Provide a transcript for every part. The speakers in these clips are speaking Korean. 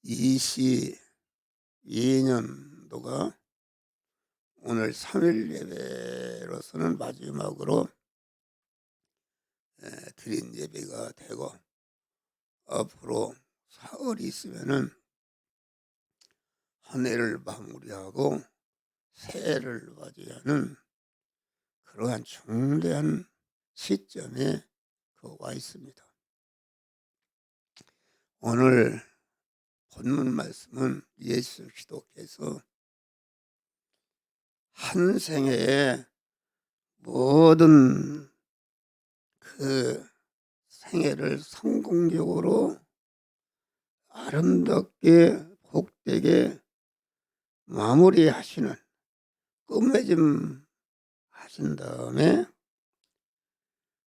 2022년도가 오늘 3일 예배로서는 마지막으로 드린 예배가 되고, 앞으로 사흘이 있으면은 한 해를 마무리하고 새해를 맞이하는 그러한 중대한 시점에 와 있습니다. 오늘 본문 말씀은 예수 그리스도께서 한 생애에 모든 그 생애를 성공적으로 아름답게 복되게 마무리하시는, 끝맺음 하신 다음에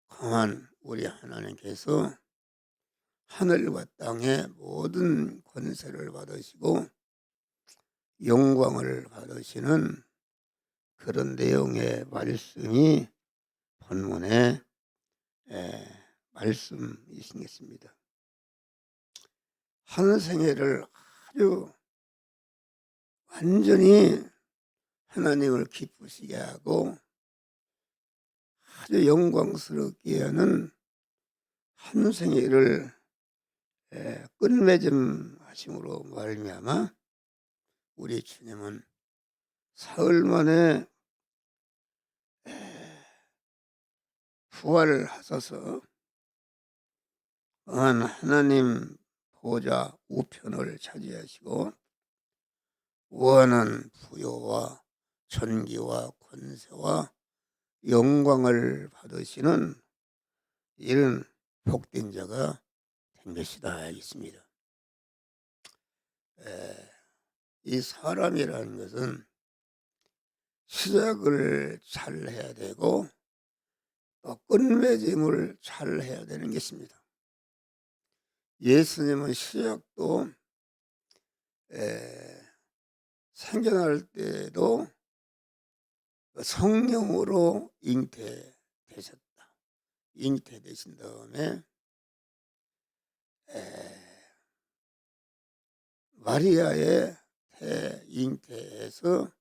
그만 우리 하나님께서 하늘과 땅의 모든 권세를 받으시고 영광을 받으시는 그런 내용의 말씀이 본문의 말씀이시겠습니다. 한 생애를 아주 완전히 하나님을 기쁘시게 하고 아주 영광스럽게 하는 한 생애를 끝맺음 하심으로 말미암아 우리 주님은 사흘 만에 부활을 하셔서 하나님 보좌 우편을 차지하시고 원한 부요와 존귀와 권세와 영광을 받으시는 이런 복된 자가 된 것이다 하겠습니다. 이 사람이라는 것은 시작을 잘 해야 되고 또 끝맺음을 잘 해야 되는 것입니다. 예수님은 시작도 생겨날 때도 성령으로 잉태되셨다. 잉태되신 다음에 마리아의 태 잉태에서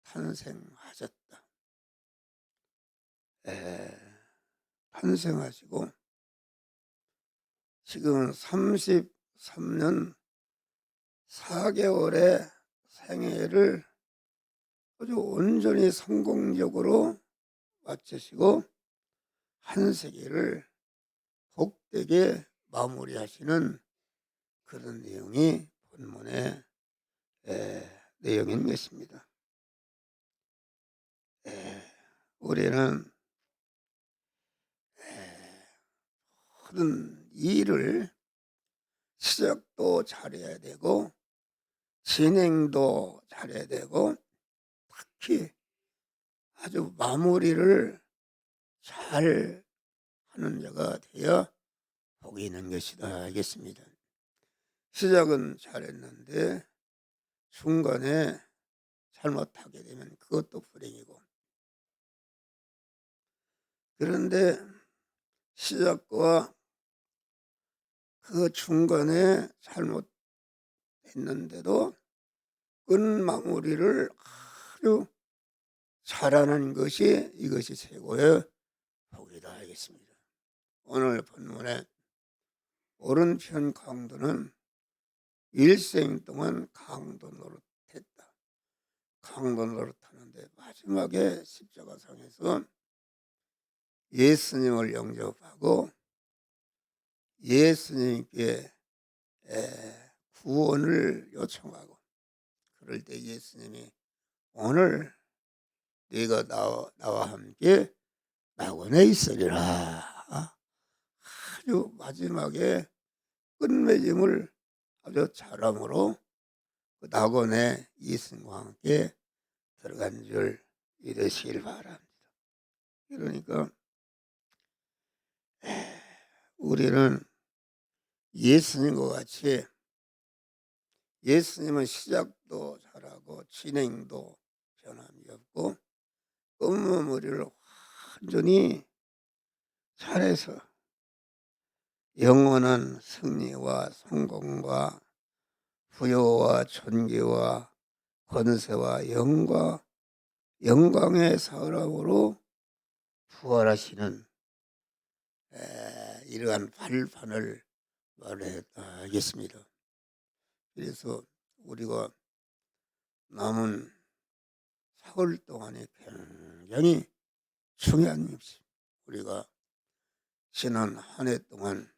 탄생하셨다. 탄생하시고 지금 33년 4개월의 생애를 아주 온전히 성공적으로 마치시고 한 세기를 복되게 마무리하시는 그런 내용이 본문의 내용인 것입니다. 우리는 모든 일을 시작도 잘해야 되고 진행도 잘해야 되고 특히 아주 마무리를 잘 하는 자가 되어 복이 있는 것이다 하겠습니다. 시작은 잘했는데 중간에 잘못하게 되면 그것도 불행이고, 그런데 시작과 그 중간에 잘못했는데도 끝마무리를 아주 잘하는 것이 이것이 최고의 복이다 하겠습니다. 오늘 본문의 오른편 강도는 일생 동안 강도 노릇했다. 강도 노릇하는데 마지막에 십자가상에서 예수님을 영접하고 예수님께 구원을 요청하고, 그럴 때 예수님이 오늘 네가 나와 함께 낙원에 있으리라. 아주 마지막에 끝맺음을 아주 잘함으로 그 낙원에 예수님과 함께 들어간 줄 믿으시길 바랍니다. 그러니까 우리는 예수님과 같이, 예수님은 시작도 잘하고 진행도 변함이 없고 끝마무리를 완전히 잘해서 영원한 승리와 성공과 부여와 존귀와 권세와 영광의 사람으로 부활하시는 이러한 발판을 말하겠습니다. 그래서 우리가 남은 4월 동안에 굉장히 중요한 일입니다. 우리가 지난 한 해 동안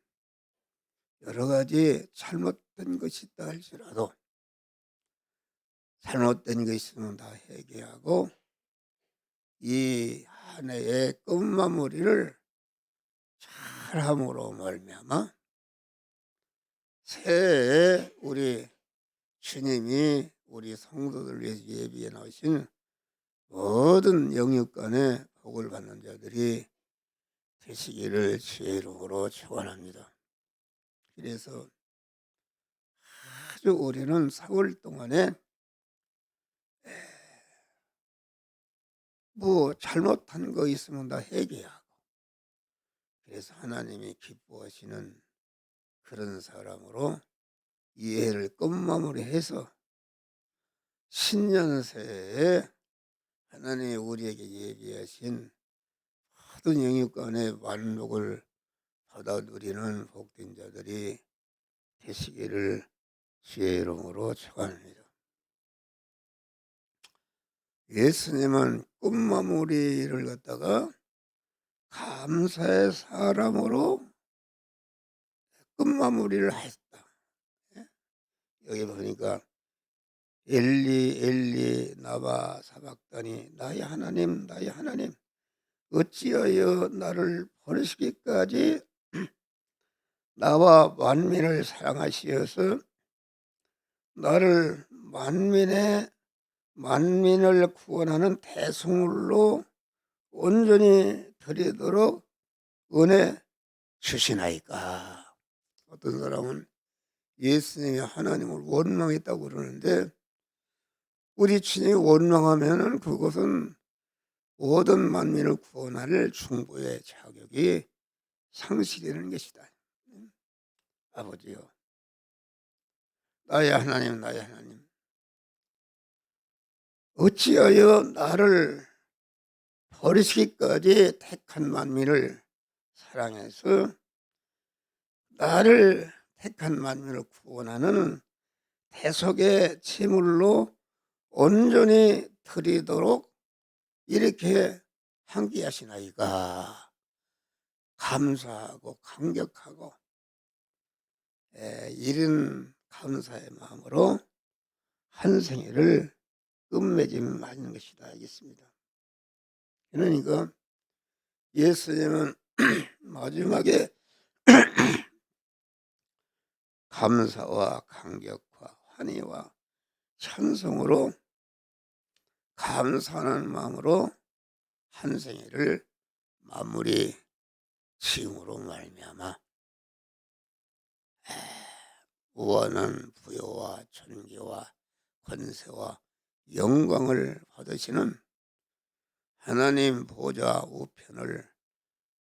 여러 가지 잘못된 것이 있다 할지라도 잘못된 것이 있으면 다 회개하고 이 한 해의 끝마무리를 잘함으로 말미암아 새해에 우리 주님이 우리 성도들 위해서 예비해 놓으신 모든 영육간에 복을 받는 자들이 되시기를 주의 이름으로 축원합니다. 그래서 아주 우리는 4월 동안에 뭐 잘못한 거 있으면 다 회개하고, 그래서 하나님이 기뻐하시는 그런 사람으로 이 해를 끝마무리해서 신년새에 하나님이 우리에게 예비하신 모든 영육간의 만복을 받아 누리는 복된 자들이 되시기를 주의 이름으로 축원합니다. 예수님은 끝마무리를 갖다가 감사의 사람으로 끝마무리를 했다. 여기 보니까 엘리 엘리 나바 사박다니, 나의 하나님 나의 하나님 어찌하여 나를 버리시기까지 나와 만민을 사랑하시어서 나를 만민을 구원하는 대속물로 온전히 드리도록 은혜 주시나이까. 어떤 사람은 예수님이 하나님을 원망했다고 그러는데, 우리 주님이 원망하면은 그것은 모든 만민을 구원할 중보의 자격이 상실되는 것이다. 아버지요, 나의 하나님 나의 하나님 어찌하여 나를 버리시기까지 택한 만민을 사랑해서 나를 택한 만민을 구원하는 대속의 제물로 온전히 드리도록 이렇게 함께하시나이까. 감사하고 감격하고 이런 감사의 마음으로 한 생애를 끝맺음하는 것이다 하겠습니다. 그러니까 예수님은 마지막에 감사와 감격과 환희와 찬송으로 감사하는 마음으로 한 생애를 마무리 지음으로 말미암아 무한한 부여와 존귀와 권세와 영광을 받으시는 하나님 보좌 우편을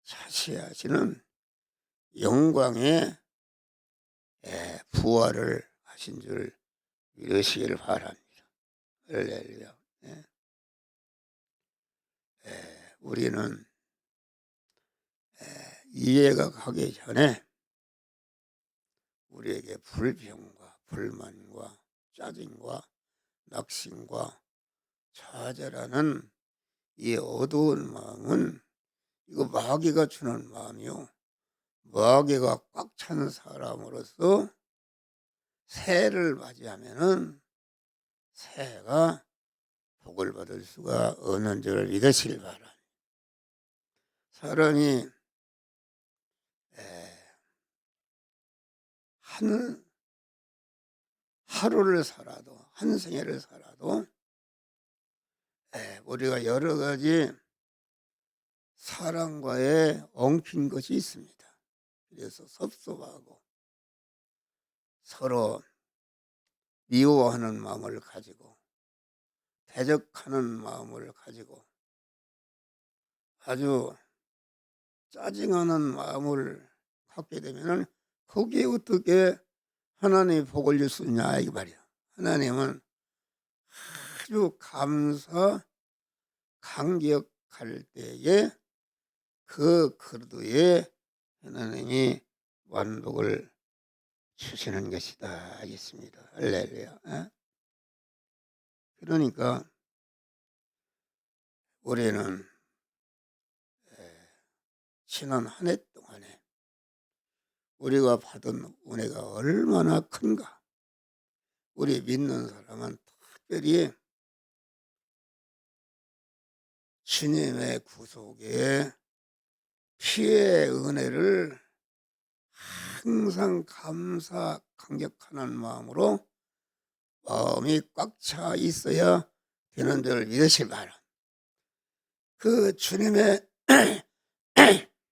차지하시는 영광의 부활을 하신 줄 믿으시길 바랍니다. 할렐루야. 우리는 이해가 가기 전에 우리에게 불평과 불만과 짜증과 낙심과 좌절하는 이 어두운 마음은 이거 마귀가 주는 마음이요, 마귀가 꽉 찬 사람으로서 새해를 맞이하면은 새해가 복을 받을 수가 없는 줄 믿으시길 바랍니다. 사람이 한 하루를 살아도, 한 생애를 살아도 우리가 여러 가지 사람과의 엉킨 것이 있습니다. 그래서 섭섭하고 서로 미워하는 마음을 가지고 대적하는 마음을 가지고 아주 짜증하는 마음을 갖게 되면 거기에 어떻게 하나님이 복을 줄 수 있냐 이 말이야. 하나님은 아주 감격할 때에 그 그루에 하나님이 완복을 주시는 것이다 하겠습니다. 할렐루야. 그러니까 우리는 지난 한 해 동안에 우리가 받은 은혜가 얼마나 큰가. 우리 믿는 사람은 특별히 주님의 구속에 피의 은혜를 항상 감격하는 마음으로 마음이 꽉 차 있어야 되는 줄 믿으실 바라. 그 주님의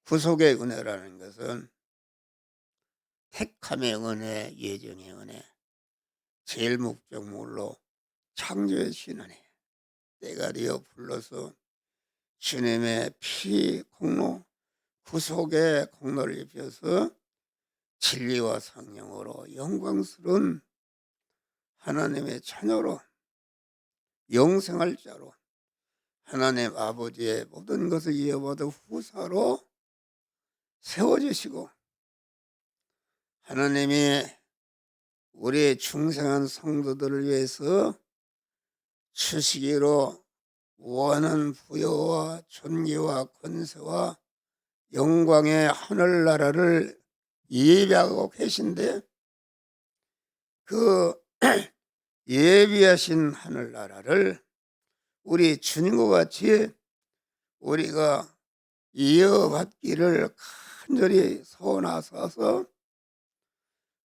구속의 은혜라는 것은 택함의 은혜, 예정의 은혜, 제일 목적물로 창조해 주신 은혜, 때가 되어 불러서 주님의 피 공로, 구속의 공로를 입혀서 진리와 성령으로 영광스러운 하나님의 자녀로 영생할 자로 하나님 아버지의 모든 것을 이어받은 후사로 세워주시고, 하나님이 우리 중생한 성도들을 위해서 주시기로 원하는 부여와 존귀와 권세와 영광의 하늘나라를 예비하고 계신데, 그 예비하신 하늘나라를 우리 주님과 같이 우리가 이어받기를 간절히 소원하셔서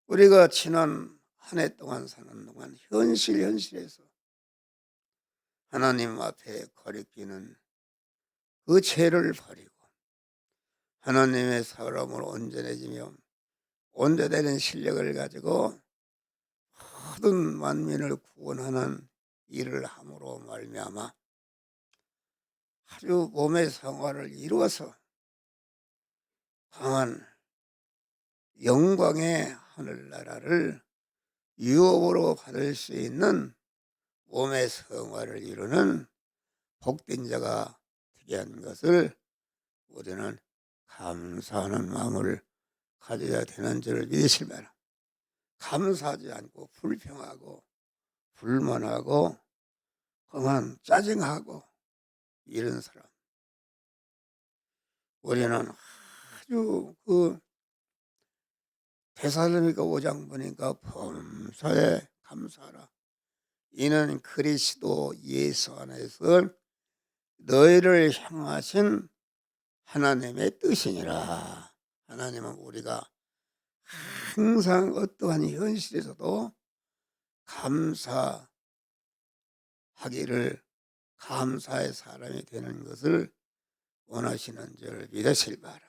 우리가 지난 한 해 동안 사는 동안 현실에서 하나님 앞에 거리끼는 그 죄를 버리고 하나님의 사람으로 온전해지며 온전되는 실력을 가지고 모든 만민을 구원하는 일을 함으로 말미암아 아주 몸의 성화를 이루어서 강한 영광의 하늘나라를 유업으로 받을 수 있는 몸의 성화를 이루는 복된 자가 되게 한 것을 우리는 감사하는 마음을 가져야 되는 줄을 믿으실 바라. 감사하지 않고 불평하고 불만하고 그만 짜증하고 이런 사람, 우리는 아주 그 데살로니가 5장 보니까 범사에 감사하라. 이는 그리스도 예수 안에서 너희를 향하신 하나님의 뜻이니라. 하나님은 우리가 항상 어떠한 현실에서도 감사하기를, 감사의 사람이 되는 것을 원하시는 줄 믿으실 바라.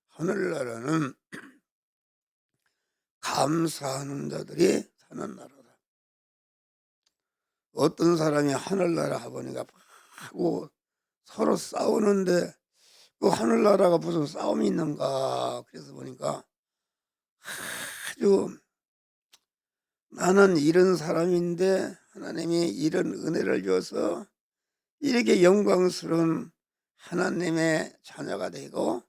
하늘나라는 감사하는 자들이 사는 나라다. 어떤 사람이 하늘나라 하보니까 하고 서로 싸우는데 그 하늘나라가 무슨 싸움이 있는가. 그래서 보니까 아주 나는 이런 사람인데 하나님이 이런 은혜를 줘서 이렇게 영광스러운 하나님의 자녀가 되고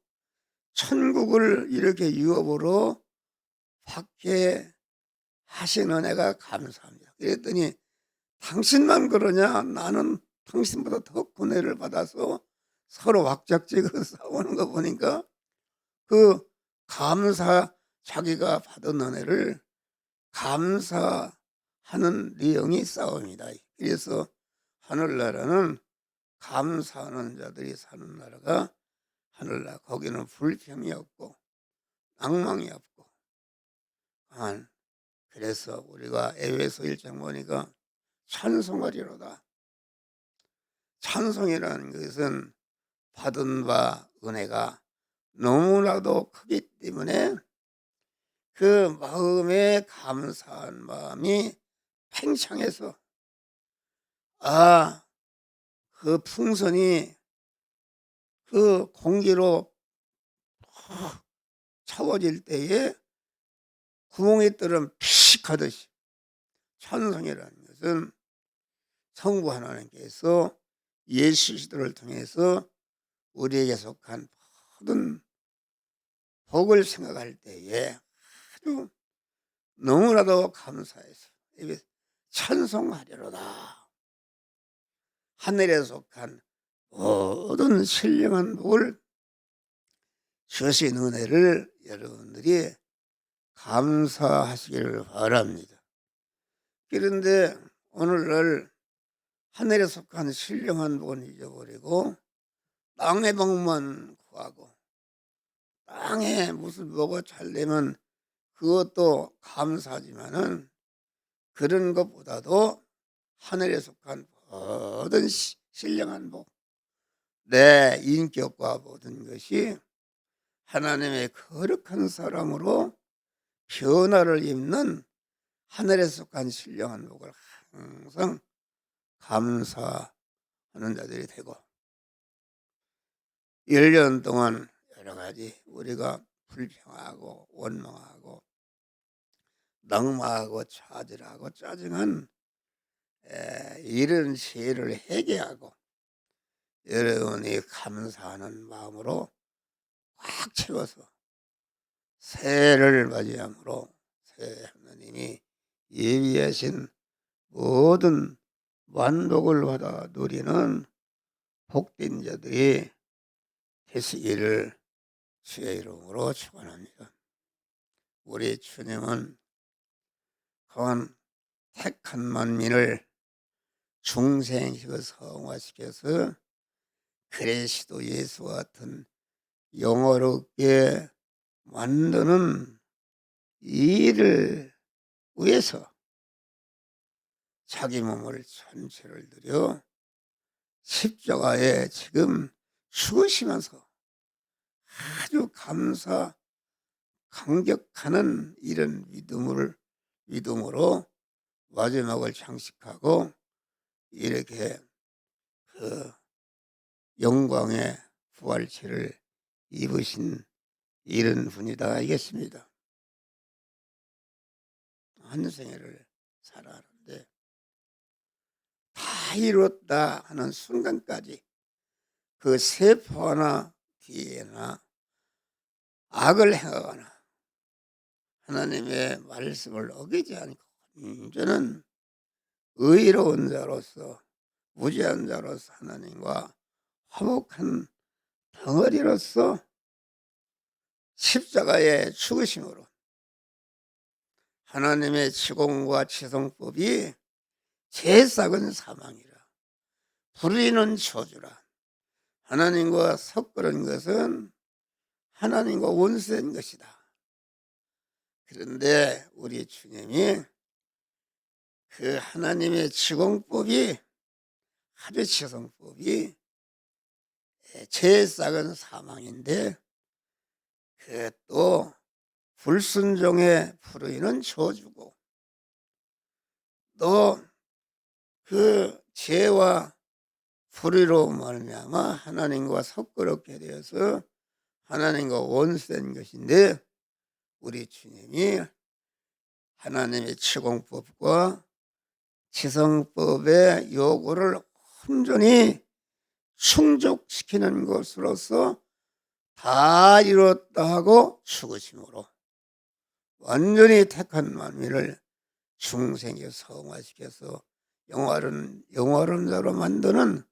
천국을 이렇게 유업으로 받게 하신 은혜가 감사합니다. 그랬더니 당신만 그러냐? 나는 당신보다 더 은혜를 받아서 서로 왁작지고 싸우는 거 보니까 그 자기가 받은 은혜를 감사하는 내용이 싸움이다. 그래서 하늘나라는 감사하는 자들이 사는 나라가 하늘나라. 거기는 불평이 없고 낭망이 없고. 그래서 우리가 에베소 1장 보니까 찬송하리로다. 찬송이라는 것은 받은 바 은혜가 너무나도 크기 때문에 그 마음에 감사한 마음이 팽창해서 그 풍선이 그 공기로 차워질 때에 구멍이 뚫으면 피식 하듯이 찬송이라는 것은 성부 하나님께서 예수 그리스도를 통해서 우리에게 속한 모든 복을 생각할 때에 아주 너무나도 감사해서 입에 찬송하리로다. 하늘에 속한 모든 신령한 복을 주신 은혜를 여러분들이 감사하시기를 바랍니다. 그런데 오늘날 하늘에 속한 신령한 복은 잊어버리고 땅의 복만 구하고 땅에 무슨 뭐가 잘 되면 그것도 감사하지만은 그런 것보다도 하늘에 속한 모든 신령한 복, 내 인격과 모든 것이 하나님의 거룩한 사람으로 변화를 입는 하늘에 속한 신령한 복을 항상 감사하는 자들이 되고 1년 동안 여러 가지 우리가 불평하고 원망하고 낙마하고 차질하고 짜증한 이런 죄를 회개하고 여러분이 감사하는 마음으로 꽉 채워서 새해를 맞이함으로 새 하나님이 예비하신 모든 만복을 받아 누리는 복된 자들이 되시기를 주의 이름으로 축원합니다. 우리 주님은 그한 택한 만민을 중생시켜 성화시켜서 그리스도 예수와 같은 영어롭게 만드는 일을 위해서 자기 몸을 전체를 들여 십자가에 지금 죽으시면서 아주 감격하는 이런 믿음으로 마지막을 장식하고 이렇게 그 영광의 부활체를 입으신 이런 분이다 알겠습니다. 한 생애를 살아가는데 다 이뤘다 하는 순간까지 그 세포 하나 뒤에나 악을 행하거나 하나님의 말씀을 어기지 않고 온전한 의로운 자로서 무죄한 자로서 하나님과 화목한 덩어리로서 십자가의 죽으심으로 하나님의 지공과 지성법이 제싹은 사망이라 불의는 저주라 하나님과 섞으는 것은 하나님과 원수된 것이다. 그런데 우리 주님이 그 하나님의 지공법이 하루 지성법이 제싹은 사망인데 그 또 불순종의 불의는 저주고 또 그 죄와 불의로 말미암아 하나님과 섞어놓게 되어서 하나님과 원수된 것인데 우리 주님이 하나님의 치공법과 지성법의 요구를 온전히 충족시키는 것으로서 다 이뤘다 하고 죽으심으로 완전히 택한 만민을 중생에 성화시켜서 영화로운 자로 만드는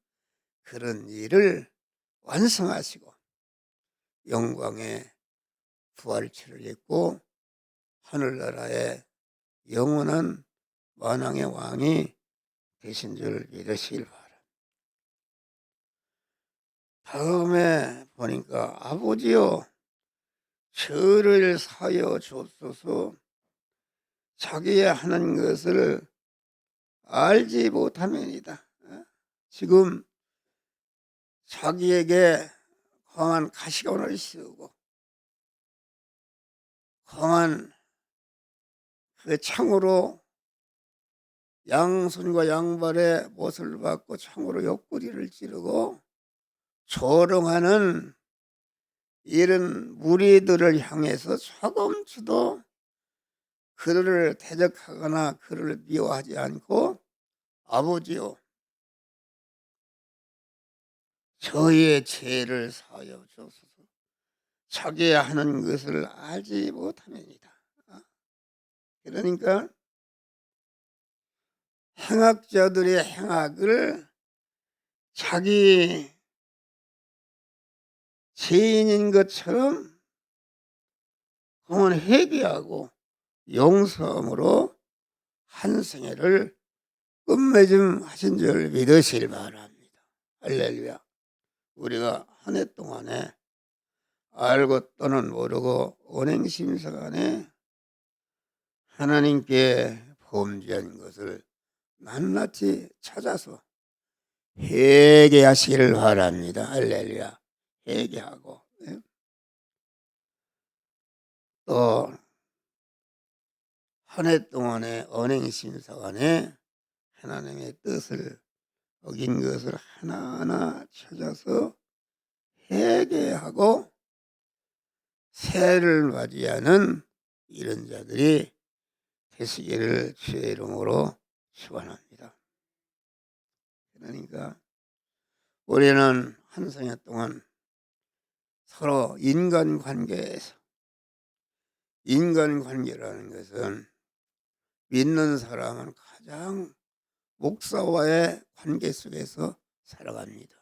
그런 일을 완성하시고 영광의 부활체를 입고 하늘나라의 영원한 만왕의 왕이 되신 줄 믿으시길 바랍니다. 다음에 보니까 아버지여 저를 사여 줬소서 자기의 하는 것을 알지 못하면이다. 지금 자기에게 광한 가시관을 씌우고 광한 그 창으로 양손과 양발에 못을 박고 창으로 옆구리를 찌르고 조롱하는 이런 무리들을 향해서 조금치도 그를 대적하거나 그를 미워하지 않고 아버지요 저희의 죄를 사하여 주옵소서. 자기가 하는 것을 알지 못함이니이다. 그러니까 행악자들의 행악을 자기 죄인인 것처럼 그만 회개하고 용서함으로 한 생애를 끝맺음하신 줄 믿으실 바랍니다. 할렐루야. 우리가 한 해 동안에 알고 또는 모르고 언행심사간에 하나님께 범죄한 것을 낱낱이 찾아서 회개하시기를 바랍니다. 할렐루야. 회개하고 또 한 해 동안의 언행심사간에 하나님의 뜻을 어긴 것을 하나하나 찾아서 회개하고 새해를 맞이하는 이런 자들이 되시기를 주의 이름으로 축원합니다. 그러니까 우리는 한 생애 동안 서로 인간관계에서, 인간관계라는 것은 믿는 사람은 가장 목사와의 관계 속에서 살아갑니다.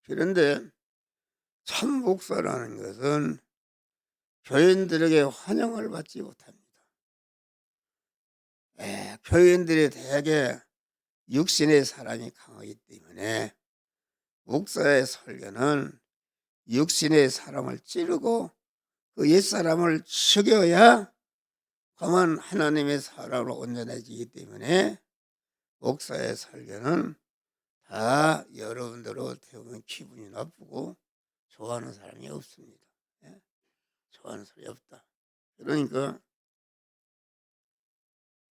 그런데 참 목사라는 것은 교인들에게 환영을 받지 못합니다. 교인들이 대개 육신의 사람이 강하기 때문에 목사의 설교는 육신의 사람을 찌르고 그 옛사람을 죽여야 그만 하나님의 사람으로 온전해지기 때문에 목사의 설교는 다 여러분들로 태우면 기분이 나쁘고 좋아하는 사람이 없습니다. 좋아하는 사람이 없다. 그러니까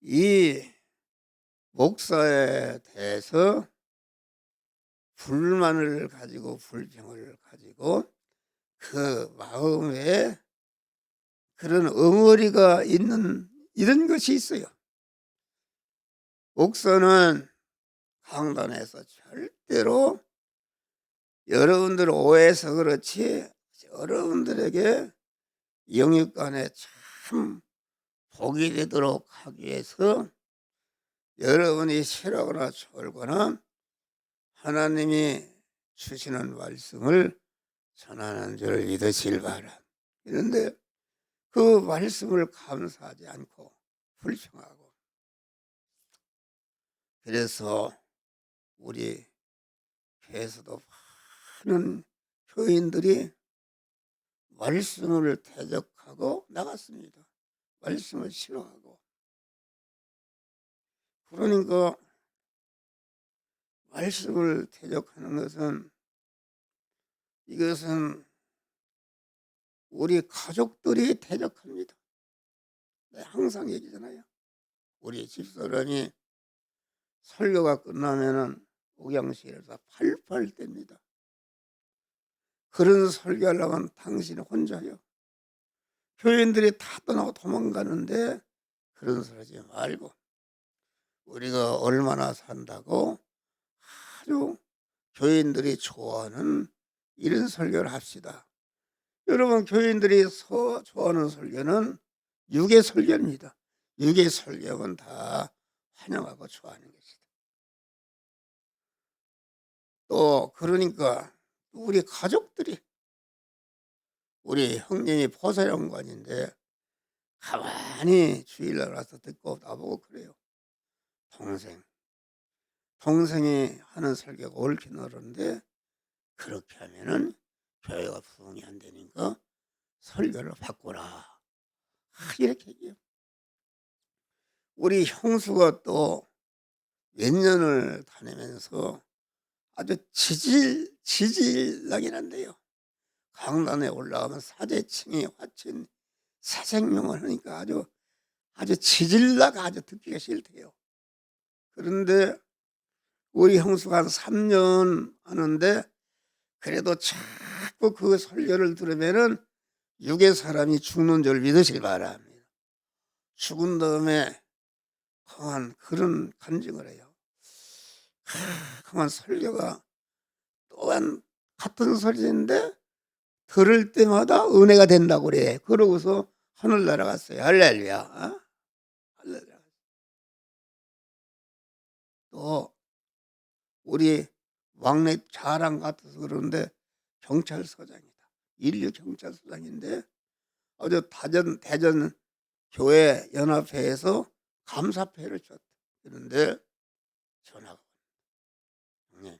이 목사에 대해서 불만을 가지고 불평을 가지고 그 마음에 그런 엉어리가 있는 이런 것이 있어요. 목사는 강단에서 절대로 여러분들 오해해서 그렇지 여러분들에게 영육간에 참 복이 되도록 하기 위해서 여러분이 싫어하거나 졸거나 하나님이 주시는 말씀을 전하는 줄 믿으실 바람. 그런데 그 말씀을 감사하지 않고 불평하고, 그래서 우리 교회에서도 많은 교인들이 말씀을 대적하고 나갔습니다. 말씀을 싫어하고. 그러니까 말씀을 대적하는 것은, 이것은 우리 가족들이 대적합니다. 항상 얘기잖아요. 우리 집사람이 설교가 끝나면은 옥양실에서 팔팔 뗍니다. 그런 설교하려면 당신 혼자요. 교인들이 다 떠나고 도망가는데 그런 소리 하지 말고 우리가 얼마나 산다고 아주 교인들이 좋아하는 이런 설교를 합시다. 여러분, 교인들이 좋아하는 설교는 육의 설교입니다. 육의 설교는 다 환영하고 좋아하는 것이다. 또 그러니까 우리 가족들이, 우리 형님이 보사령관인데 가만히 주일날 와서 듣고 나보고 그래요. 동생이 하는 설교가 옳긴 옳은데 그렇게 하면은 교회가 부흥이 안 되니까 설교를 바꾸라. 이렇게 얘기해요. 우리 형수가 또 몇 년을 다니면서 아주 지질나긴 한데요. 강단에 올라가면 사제층이 화친 사생명을 하니까 아주 지질나가 아주 듣기가 싫대요. 그런데 우리 형수가 한 3년 하는데 그래도 자꾸 그 설교를 들으면은 육의 사람이 죽는 줄 믿으실 바랍니다. 죽은 다음에 강한 그런 간증을 해요. 강한 설교가 또한 같은 소리인데 들을 때마다 은혜가 된다고 그래. 그러고서 하늘 날아갔어요. 할렐루야. 어? 할렐루야. 또 우리 막내 자랑 같아서 그러는데 경찰서장이다. 인류 경찰서장인데 어제 대전 교회 연합회에서 감사패를 줬다. 그런데 전화가 왔네.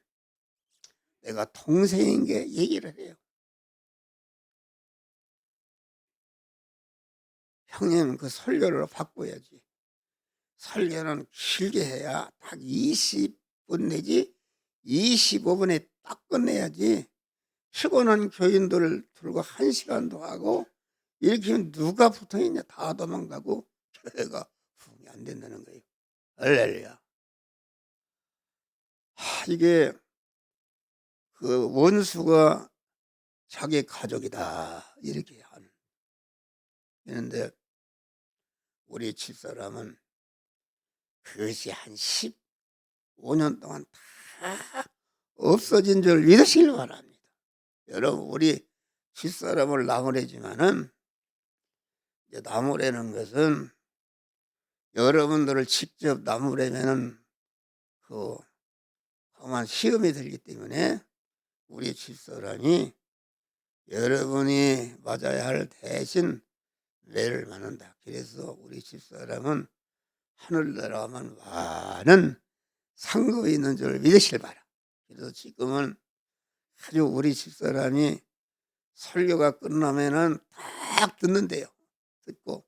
내가 동생인 게 얘기를 해요. 형님 그 설교를 바꿔야지. 설교는 길게 해야 딱 20분 내지 25분에 딱 끝내야지. 피곤한 교인들을 들고 1시간도 하고 이렇게 하면 누가 붙어있냐. 다 도망가고 교회가 부흥이 안 된다는 거예요. 할렐루야. 이게 그 원수가 자기 가족이다 이렇게 하는. 그런데 우리 집사람은 그것이 한 15년 동안 다 없어진 줄 믿으시길 바랍니다. 여러분 우리 집사람을 나무래지만은 나무래는 것은 여러분들을 직접 나무래면은 그 험한 시험이 들기 때문에 우리 집사람이 여러분이 맞아야 할 대신 매를 맞는다. 그래서 우리 집사람은 하늘나라만 많은 상급이 있는 줄 믿으실 바라. 그래서 지금은 아주 우리 집사람이 설교가 끝나면은 딱 듣는데요. 듣고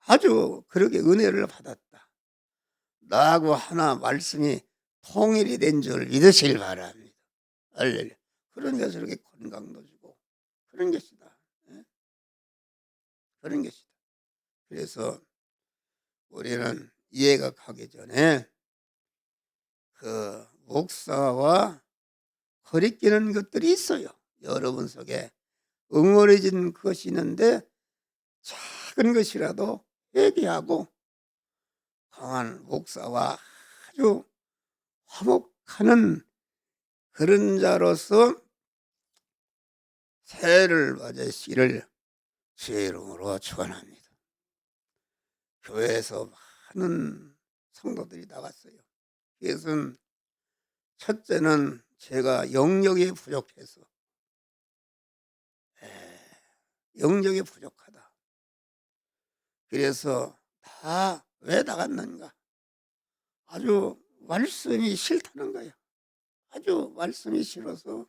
아주 그렇게 은혜를 받았다. 나하고 하나 말씀이 통일이 된 줄 믿으실 바랍니다. 할렐루야. 그러니까 저렇게 건강도 주고 그런 것이다. 그런 것이다. 그래서 우리는 이해가 가기 전에 그 목사와 거리끼는 것들이 있어요. 여러분 속에 응어리진 것이 있는데 작은 것이라도 회개하고 강한 목사와 아주 화목하는 그런 자로서 새해를 맞으시기를 주의 이름으로 축원합니다. 교회에서 많은 성도들이 나갔어요. 그것은 첫째는 제가 영역이 부족해서 영역이 부족하다. 그래서 다 왜 나갔는가? 아주 말씀이 싫다는 거야. 아주 말씀이 싫어서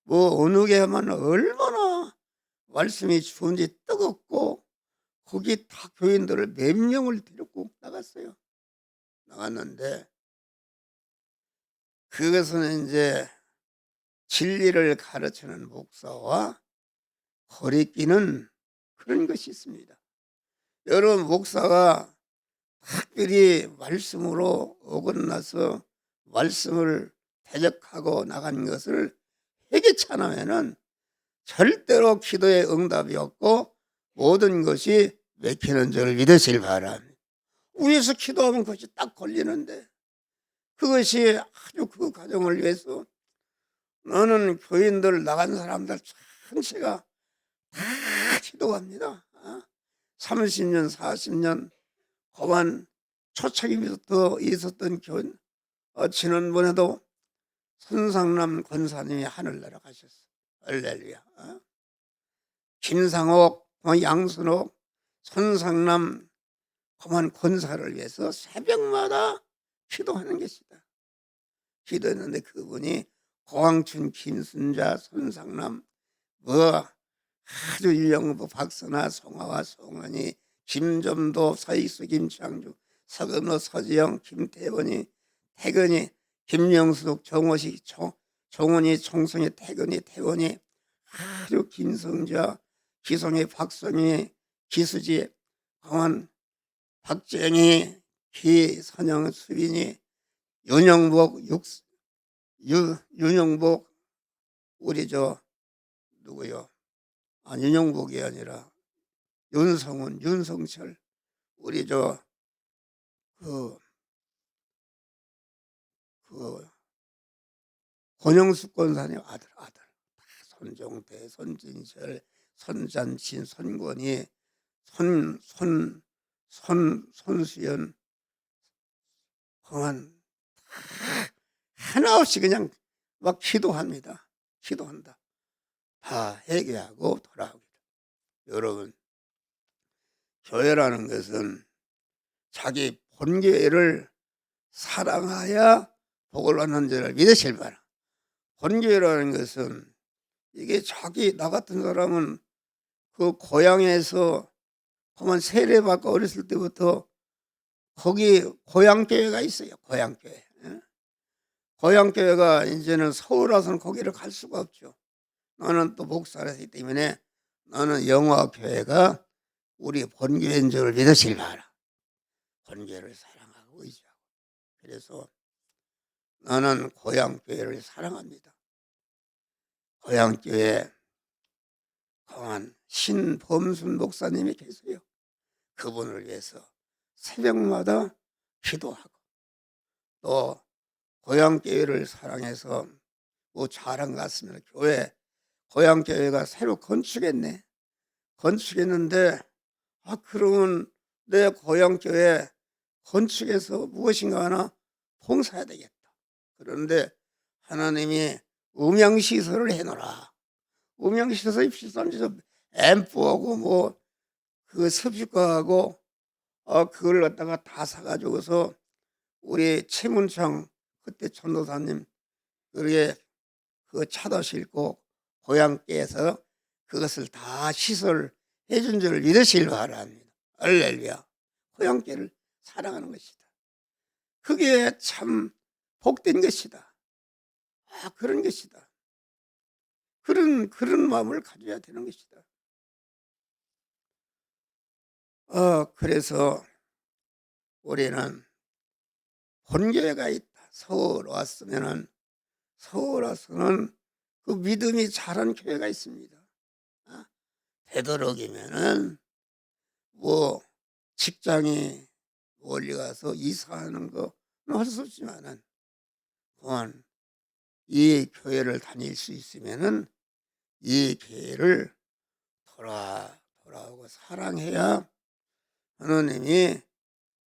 뭐 어느 교회만 얼마나 말씀이 좋은지 뜨겁고 거기 다 교인들을 몇 명을 데리고 나갔어요. 나갔는데 그것은 이제 진리를 가르치는 목사와 거리끼는 그런 것이 있습니다. 여러분 목사가 특별히 말씀으로 어긋나서 말씀을 대적하고 나간 것을 회개치 않으면은 절대로 기도의 응답이 없고 모든 것이 맥히는 줄 믿으실 바랍니다. 위에서 기도하면 그것이 딱 걸리는데 그것이 아주 그 가정을 위해서 너는 교인들 나간 사람들 전체가 다 기도합니다. 30년 40년 고만 초창기부터 있었던 교인 지난번에도 손상남 권사님이 하늘 날아가셨어. 할렐루야. 김상옥, 양순옥, 손상남 고만 권사를 위해서 새벽마다 기도하는 것이다. 기도했는데 그분이 고항춘, 김순자, 손상남 아주 유명한 박선아, 송하와 송원이, 김점도, 서익수, 김창주, 서건호, 서지영, 김태원이, 태근이, 김영숙, 정호식, 정원이, 총성이, 태근이, 태원이, 아주 김성자, 기성이, 박성희, 기수지, 강원, 박정희, 기선영, 수빈이, 윤영복, 윤영복, 우리 누구요? 윤영복이 아니라 윤성훈, 윤성철, 우리 그 권영숙 권사님 아들 손종태, 손진철, 손잔친, 손권희, 손수연, 그만 하나 없이 그냥 막 기도한다. 다 회개하고 돌아오기를. 여러분, 교회라는 것은 자기 본교회를 사랑하여 복을 받는 줄을 믿으실 바라. 본교회라는 것은 이게 나 같은 사람은 그 고향에서 그만 세례받고 어렸을 때부터 거기 고향교회가 있어요. 고향교회. 고향교회가 이제는 서울 와서는 거기를 갈 수가 없죠. 나는 또 목사라기 때문에 나는 영화교회가 우리 본교회인 줄 믿으실 바라. 본교회를 사랑하고 의지하고. 그래서 나는 고향교회를 사랑합니다. 고향교회 강한 신범순 목사님이 계세요. 그분을 위해서 새벽마다 기도하고 또 고향교회를 사랑해서 뭐 자랑 같으면 고향교회가 새로 건축했는데 그러면 내 고향교회 건축해서 무엇인가 하나 봉사해야 되겠다. 그런데 하나님이 음향시설을 해놓으라. 음향시설 입시선지서 앰프하고 뭐 그 섭식과하고 그걸 갖다가 다 사가지고서 우리 최문창 그때 전도사님 그게 그 차도 싣고 고향께서 그것을 다 시설해 준 줄 믿으실 바랍니다. 할렐루야. 고향께를 사랑하는 것이다. 그게 참 복된 것이다. 그런 것이다. 그런 마음을 가져야 되는 것이다. 그래서 우리는 본교회가 있다. 서울 와서는 그 믿음이 자란 교회가 있습니다. 되도록이면은 뭐 직장에 멀리 가서 이사하는 거 할 수 없지만은 그만 이 교회를 다닐 수 있으면은 이 교회를 돌아오고 사랑해야 하나님이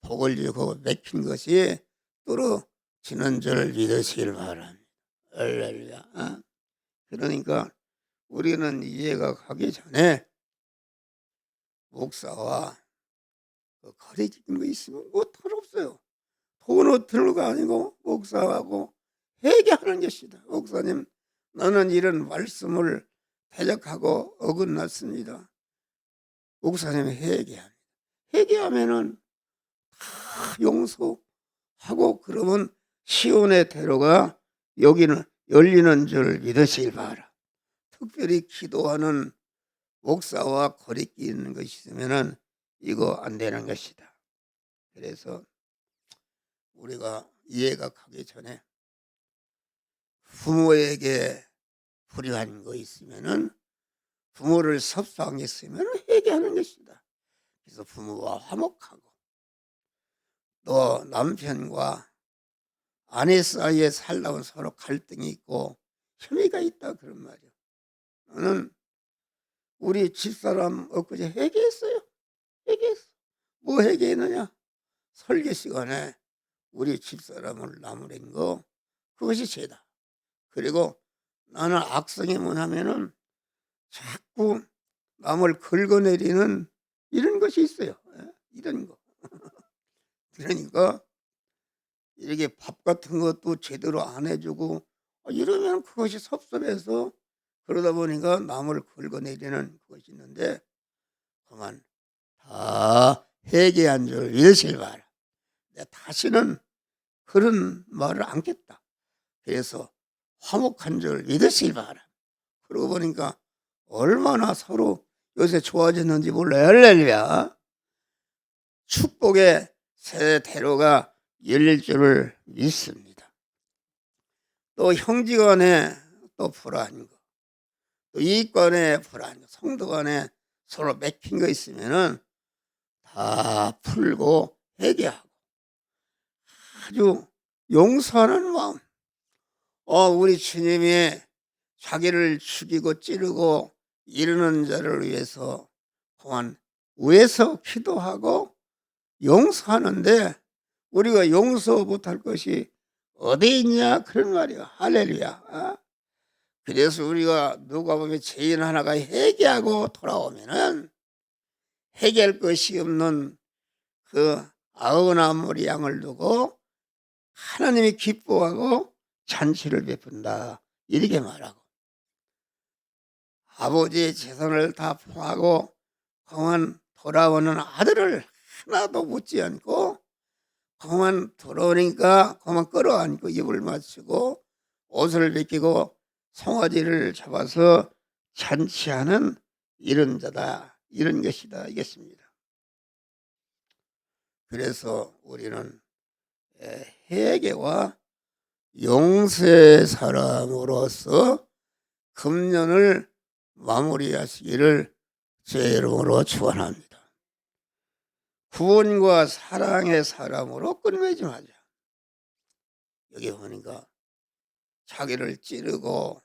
복을 주고 맥힌 것이 떨어지는 줄 믿으시길 바랍니다. 할렐루야. 그러니까 우리는 이해가 가기 전에 목사와 거리 짓는 거 있으면 뭐 털 없어요. 돈 드는 거 아니고 목사하고 회개하는 것이다. 목사님, 나는 이런 말씀을 대적하고 어긋났습니다. 목사님이 회개하면은 다 용서하고 그러면 시온의 대로가 여기는 열리는 줄 믿으시길 바라. 특별히 기도하는 목사와 거리끼 있는 것이 있으면은 이거 안 되는 것이다. 그래서 우리가 이해가 가기 전에 부모에게 불의한 거 있으면은 부모를 섭상했으면 회개하는 것이다. 그래서 부모와 화목하고 또 남편과 아내 사이에 살다 보면 서로 갈등이 있고 혐의가 있다 그런 말이야. 나는 우리 집사람 엊그제 회개했어요. 뭐 회개했느냐? 설계 시간에 우리 집사람을 나무랜 거 그것이 죄다. 그리고 나는 악성이 뭐냐면은 자꾸 남을 긁어내리는 이런 것이 있어요. 이런 거. 그러니까 이렇게 밥 같은 것도 제대로 안 해주고 이러면 그것이 섭섭해서 그러다 보니까 남을 긁어내리는 그것이 있는데 그만 다 회개한 줄 믿으실 바라. 다시는 그런 말을 안겠다. 그래서 화목한 줄 믿으실 바라. 그러고 보니까 얼마나 서로 요새 좋아졌는지 몰라요. 할렐루야. 축복의 새 대로가 열릴 줄을 믿습니다. 또 형제간에 또 불화한 거, 또 이익간에 불화한 거, 성도 간에 서로 맥힌 거 있으면은 다 풀고 회개하고 아주 용서하는 마음. 우리 주님이 자기를 죽이고 찌르고 이르는 자를 위해서 그만 위에서 기도하고 용서하는데 우리가 용서 못할 것이 어디 있냐 그런 말이야. 할렐루야. 그래서 우리가 누가 보면 죄인 하나가 회개하고 돌아오면은 해결 것이 없는 그 아흔아무리 양을 두고 하나님이 기뻐하고 잔치를 베푼다 이렇게 말하고 아버지의 재산을 다 포하고 그만 돌아오는 아들을 하나도 묻지 않고 그만 돌아오니까 그만 끌어안고 입을 맞추고 옷을 벗기고 송아지를 잡아서 잔치하는 이런 자다 이런 것이다 이겠습니다. 그래서 우리는 회개와 용서의 사람으로서 금년을 마무리하시기를 제 이름으로 축원합니다. 구원과 사랑의 사람으로 끝맺지 마자. 여기 보니까 자기를 찌르고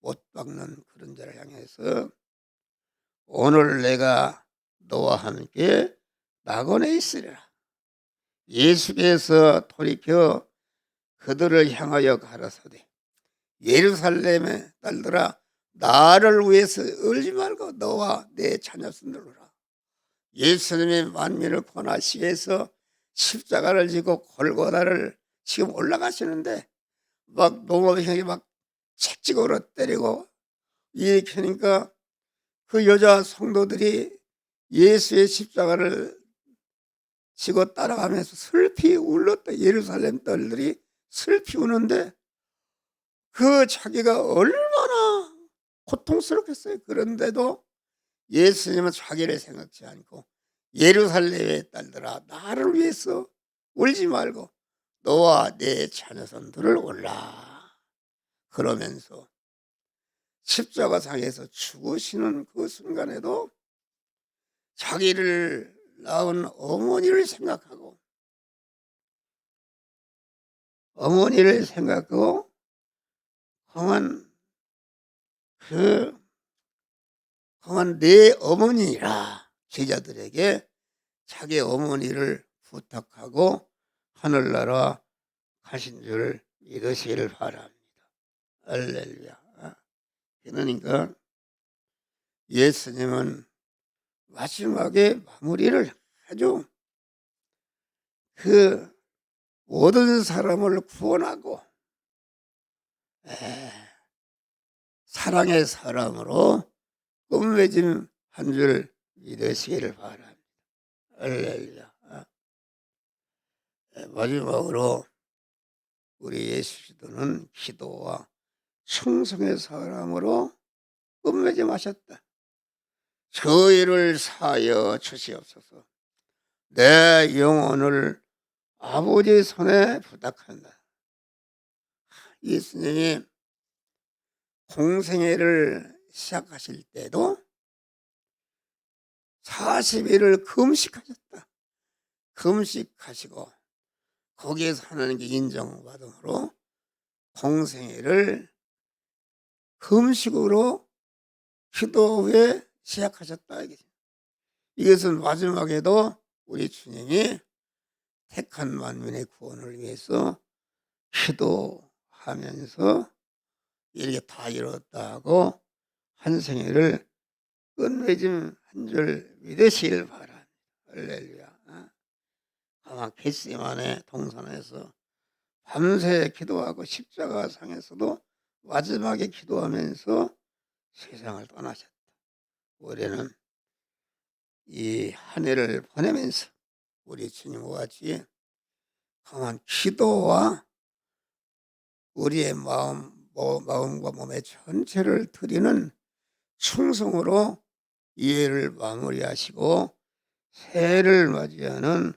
못 박는 그런 자를 향해서 오늘 내가 너와 함께 낙원에 있으리라. 예수께서 돌이켜 그들을 향하여 가라사대 예루살렘의 딸들아 나를 위해서 울지 말고 너와 내 자녀손들을 울라. 예수님의 만민을 권하시기 위해서 십자가를 지고 골고다를 지금 올라가시는데 막 농업형이 막 책찍으로 때리고 이렇게 하니까 그 여자 성도들이 예수의 십자가를 지고 따라가면서 슬피 울렀다. 예루살렘 딸들이 슬피 우는데 그 자기가 얼마나 고통스럽겠어요. 그런데도 예수님은 자기를 생각지 않고 예루살렘의 딸들아 나를 위해서 울지 말고 너와 내 자녀손들을 울라. 그러면서 십자가상에서 죽으시는 그 순간에도 자기를 낳은 어머니를 생각하고 그만 내 어머니라 제자들에게 자기 어머니를 부탁하고 하늘나라 가신 줄 믿으시기를 바랍니다. 할렐루야. 그러니까 예수님은 마지막에 마무리를 아주 그 모든 사람을 구원하고 사랑의 사람으로 끝맺음 한 줄 믿으시기를 바랍니다. 할렐루야. 마지막으로 우리 예수님은 기도와 충성의 사람으로 끝맺음하셨다. 저희를 사하여 주시옵소서. 내 영혼을 아버지 손에 부탁한다. 예수님이 공생애를 시작하실 때도 40일을 금식하셨다. 금식하시고 거기에서 하나님께 인정받음으로 공생애를 금식으로 기도 후에 시작하셨다. 이것은 마지막에도 우리 주님이 택한 만민의 구원을 위해서 기도하면서 이렇게 다 이뤘다고 한 생애를 끝맺음 한 줄 믿으시길 바랍니다. 할렐루야. 아마 겟세마네 동산에서 밤새 기도하고 십자가상에서도 마지막에 기도하면서 세상을 떠나셨다. 올해는 이 한 해를 보내면서 우리 주님과 같이 강한 기도와 우리의 마음과 몸의 전체를 드리는 충성으로 이 해를 마무리하시고 새해를 맞이하는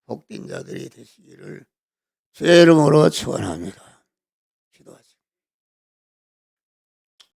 복된 자들이 되시기를 주의 이름으로 축원합니다.